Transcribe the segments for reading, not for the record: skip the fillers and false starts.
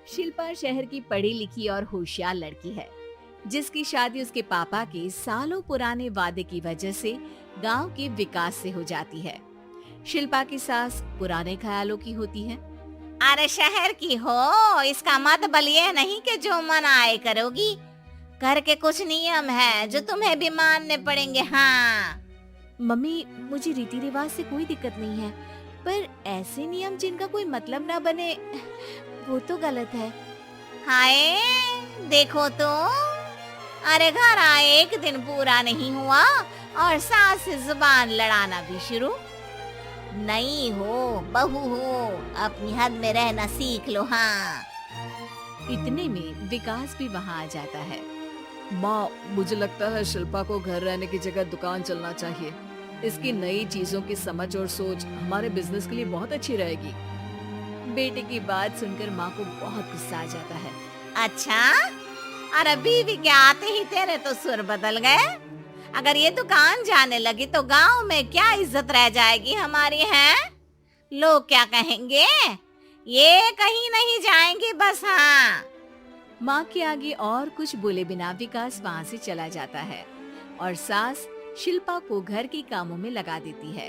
शिल्पा शहर की पढ़ी लिखी और होशियार लड़की है, जिसकी शादी उसके पापा के सालों पुराने वादे की वजह से गांव के विकास से हो जाती है। शिल्पा की सास पुराने ख्यालों की होती है। अरे शहर की हो, इसका मतलब ये नहीं कि जो मन आए करोगी। घर के कुछ नियम है जो तुम्हें भी मानने पड़ेंगे। हाँ मम्मी, मुझे रीति रिवाज से कोई दिक्कत नहीं है, पर ऐसे नियम जिनका कोई मतलब ना बने, वो तो गलत है। हाय, देखो तो, अरे घर आए एक दिन पूरा नहीं हुआ और सास से जुबान लड़ाना भी शुरू। नहीं हो, बहू हो, अपनी हद में रहना सीख लो। हाँ इतने में विकास भी वहाँ आ जाता है। माँ, मुझे लगता है शिल्पा को घर रहने की जगह दुकान चलना चाहिए। इसकी नई चीजों की समझ और सोच हमारे बिजनेस के लिए बहुत अच्छी रहेगी। बेटे की बात सुनकर माँ को बहुत गुस्सा आ जाता है। अच्छा, और अभी भी क्या आते ही तेरे तो सुर बदल गए। अगर ये दुकान जाने लगी तो गांव में क्या इज्जत रह जाएगी हमारी। है लोग क्या कहेंगे, ये कहीं नहीं जाएंगी बस। हाँ माँ के आगे और कुछ बोले बिना विकास वहाँ से चला जाता है और सास शिल्पा को घर के कामों में लगा देती है।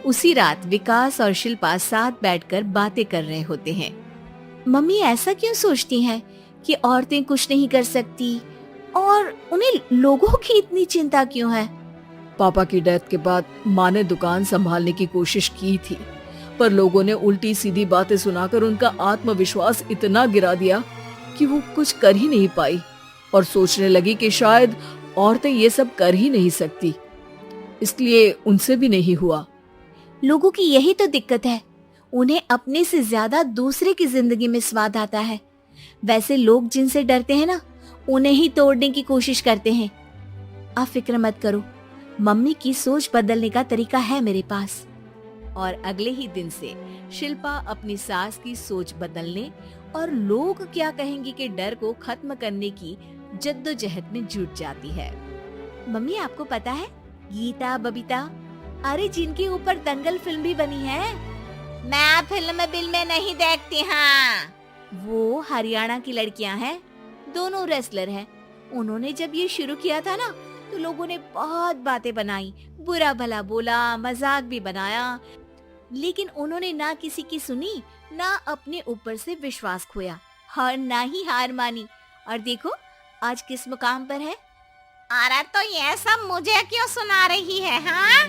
उसी रात विकास और शिल्पा साथ बैठकर बातें कर रहे होते हैं। मम्मी ऐसा क्यों सोचती हैं कि औरतें कुछ नहीं कर सकती, और उन्हें लोगों की इतनी चिंता क्यों है? पापा की डेथ के बाद माँ ने दुकान संभालने की कोशिश की थी, पर लोगों ने उल्टी सीधी बातें सुनाकर उनका आत्मविश्वास इतना गिरा दिया कि वो कुछ कर ही नहीं पाई और सोचने लगी कि शायद औरतें ये सब कर ही नहीं सकती, इसलिए उनसे भी नहीं हुआ। लोगों की यही तो दिक्कत है, उन्हें अपने से ज्यादा दूसरे की जिंदगी में स्वाद आता है। वैसे लोग जिनसे डरते हैं ना, उन्हें ही तोड़ने की कोशिश करते हैं। आप फिक्र मत करो, मम्मी की सोच बदलने का तरीका है मेरे पास। और अगले ही दिन से शिल्पा अपनी सास की सोच बदलने और लोग क्या कहेंगे के डर को खत्म करने की जद्दोजहद में जुट जाती है। मम्मी, आपको पता है गीता, बबीता, अरे जिनके ऊपर दंगल फिल्म भी बनी है, मैं फिल्म बिल में नहीं देखती। हाँ वो हरियाणा की लड़कियां हैं, दोनों रेसलर हैं। उन्होंने जब ये शुरू किया था ना, तो लोगों ने बहुत बातें बनाई, बुरा भला बोला, मजाक भी बनाया, लेकिन उन्होंने ना किसी की सुनी, ना अपने ऊपर से विश्वास खोया और ना ही हार मानी। और देखो आज किस मुकाम पर है। अरे तो ये सब मुझे क्यों सुना रही है? हाँ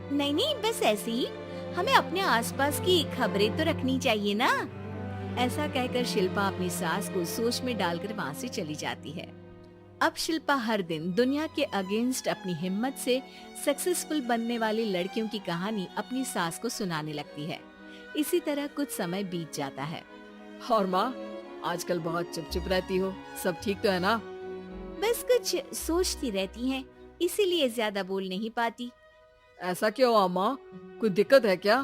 नहीं नहीं, बस ऐसे ही, हमें अपने आसपास की खबरें तो रखनी चाहिए ना। ऐसा कहकर शिल्पा अपनी सास को सोच में डालकर वहाँ से चली जाती है। अब शिल्पा हर दिन दुनिया के अगेंस्ट अपनी हिम्मत से सक्सेसफुल बनने वाली लड़कियों की कहानी अपनी सास को सुनाने लगती है। इसी तरह कुछ समय बीत जाता है। और माँ, आजकल बहुत चुप रहती हो, सब ठीक तो है ना? बस कुछ सोचती रहती हैं, इसीलिए ज्यादा बोल नहीं पाती। ऐसा क्यों हुआ माँ, कोई दिक्कत है क्या?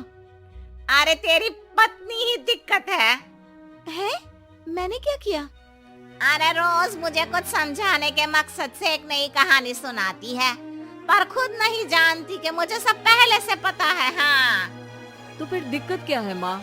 अरे तेरी पत्नी ही दिक्कत है। मैंने क्या किया? अरे रोज मुझे कुछ समझाने के मकसद से एक नई कहानी सुनाती है, पर खुद नहीं जानती कि मुझे सब पहले से पता है। हाँ तो फिर दिक्कत क्या है माँ?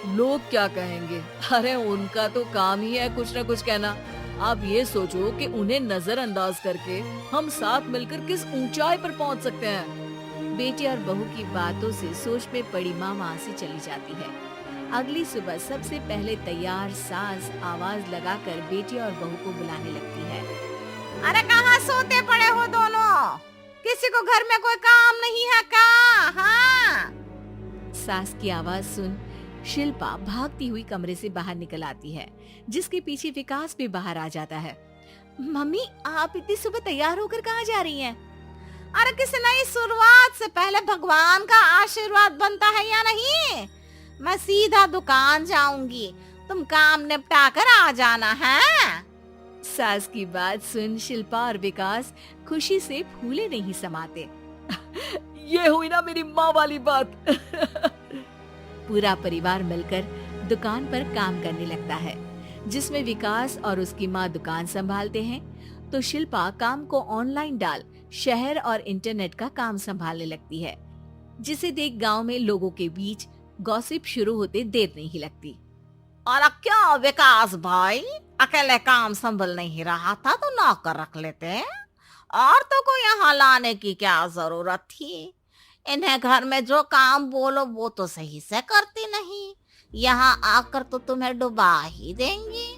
लोग क्या कहेंगे? अरे उनका तो काम ही है कुछ न कुछ कहना। आप ये सोचो कि उन्हें नजरअंदाज करके हम साथ मिलकर किस ऊंचाई पर पहुंच सकते हैं। बेटे और बहू की बातों से सोच में पड़ी माँ वहाँ से चली जाती है। अगली सुबह सबसे पहले तैयार सास आवाज लगाकर बेटी और बहू को बुलाने लगती है। अरे कहाँ सोते पड़े हो दोनों? किसी को घर में कोई काम नहीं है क्या? हाँ सास की आवाज सुन शिल्पा भागती हुई कमरे से बाहर निकल आती है, जिसके पीछे विकास भी बाहर आ जाता है। मम्मी, आप इतनी सुबह तैयार होकर कहाँ जा रही हैं? अरे किसी नई शुरुआत से पहले भगवान का आशीर्वाद बनता है या नहीं? मैं सीधा दुकान जाऊंगी, तुम काम निपटा कर आ जाना है। सास की बात सुन शिल्पा और विकास खुशी से फूले नहीं समाते। ये हुई ना मेरी माँ वाली बात। पूरा परिवार मिलकर दुकान पर काम करने लगता है, जिसमें विकास और उसकी माँ दुकान संभालते हैं, तो शिल्पा काम को ऑनलाइन डाल शहर और इंटरनेट का काम संभालने लगती है, जिसे देख गांव में लोगों के बीच गॉसिप शुरू होते देर नहीं लगती। और क्या विकास भाई, अकेले काम संभल नहीं रहा था तो नौकर रख लेते, और तो को यहाँ लाने की क्या जरूरत थी। इन्हें घर में जो काम बोलो वो तो सही से करती नहीं, यहाँ आकर तो तुम्हें डुबा ही देंगी।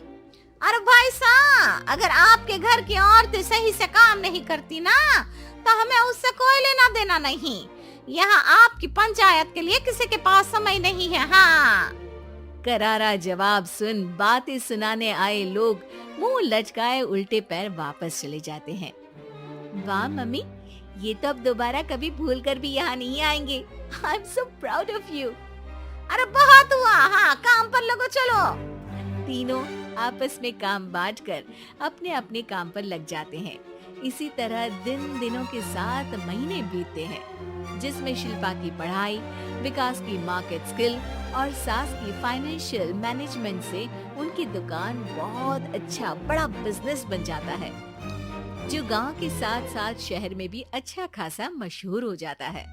अरे भाई साहब, अगर आपके घर की औरतें सही से काम नहीं करती ना तो हमें उससे कोई लेना देना नहीं। यहाँ आपकी पंचायत के लिए किसी के पास समय नहीं है। हाँ, करारा जवाब सुन बातें सुनाने आए लोग मुंह लटकाए उल्टे पैर वापस चले जाते हैं। वाह मम्मी, ये तो अब दोबारा कभी भूल कर भी यहाँ नहीं आएंगे। I am so proud of you. अरे बहुत हुआ, हाँ काम पर लगो चलो। तीनों आपस में काम बांटकर अपने अपने काम पर लग जाते हैं। इसी तरह दिनों के साथ महीने बीतते हैं, जिसमें शिल्पा की पढ़ाई, विकास की मार्केट स्किल और सास की फाइनेंशियल मैनेजमेंट से उनकी दुकान बहुत अच्छा बड़ा बिजनेस बन जाता है, जो गांव के साथ साथ शहर में भी अच्छा खासा मशहूर हो जाता है।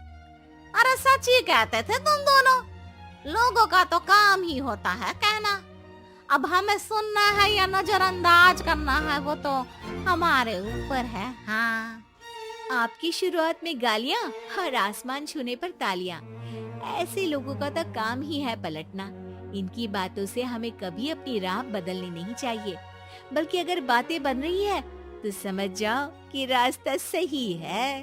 अरे सच ही कहते थे तुम दोनों, लोगों का तो काम ही होता है कहना। अब हमें सुनना है या नजरअंदाज करना है वो तो हमारे ऊपर है। हाँ, आपकी शुरुआत में गालियाँ और आसमान छूने पर तालियां, ऐसे लोगों का तो काम ही है पलटना। इनकी बातों से हमें कभी अपनी राह बदलनी नहीं चाहिए, बल्कि अगर बातें बन रही है तो समझ जाओ कि रास्ता सही है।